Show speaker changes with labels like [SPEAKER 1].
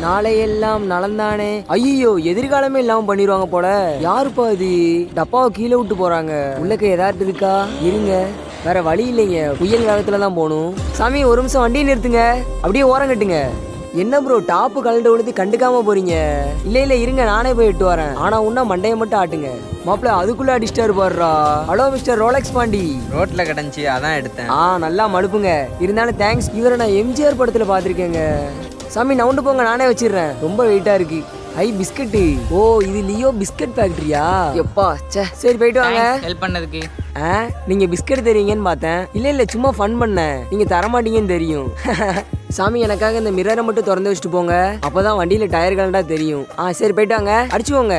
[SPEAKER 1] நாளையெல்லாம் நலந்தானே. ஐயோ எதிர்காலமே இல்லாம பண்ணிடுவாங்க போல. யாருப்பா இது? டப்பாவை கீழே விட்டு போறாங்க. உள்ளக்க ஏதாவது இருக்கா? இருங்க, வேற வழி இல்லைங்க. புயல் வேகத்துல தான் போகணும். சாமி ஒரு நிமிஷம் வண்டியை நிறுத்துங்க, அப்படியே ஓரம் கட்டுங்க. என்ன ப்ரோ டாப்பு கலண்டு விழுந்து கண்டுக்காம போறீங்க? இல்ல இருங்க, நானே போய் இட்டு வரேன். ஆனா உன்னா மண்டையை மட்டும் ஆட்டுங்க. மாப்பிள்ள அதுக்குள்ள அடிஸ்டார் பாடுறா. Hello mister Rolex Pandi.
[SPEAKER 2] ரோட்ல கிடந்துச்சு அதான் எடுத்தேன்.
[SPEAKER 1] நல்லா மடுப்புங்க. இருந்தாலும் தேங்க்ஸ். இவரை நான் எம்ஜிஆர் படத்துல பாத்திருக்கேங்க. சாமி நவுண்டு போங்க, நானே வச்சிடுறேன். ரொம்ப வெயிட்டா இருக்கு. ஐ பிஸ்கட்டு. ஓ இது லியோ பிஸ்கட் ஃபேக்டரியா? எப்பா சரி போயிட்டு வாங்க.
[SPEAKER 2] ஹெல்ப் பண்ணதுக்கு.
[SPEAKER 1] நீங்க பிஸ்கட் தெரியுங்கன்னு பார்த்தேன். இல்ல சும்மா ஃபன் பண்ணேன். நீங்க தரமாட்டீங்கன்னு தெரியும். சாமி எனக்காக இந்த மிரரை மட்டும் திறந்து வச்சுட்டு போங்க. அப்பதான் வண்டியில டயர் கலண்டா தெரியும். சரி போயிட்டு வாங்க, அடிச்சுக்கோங்க.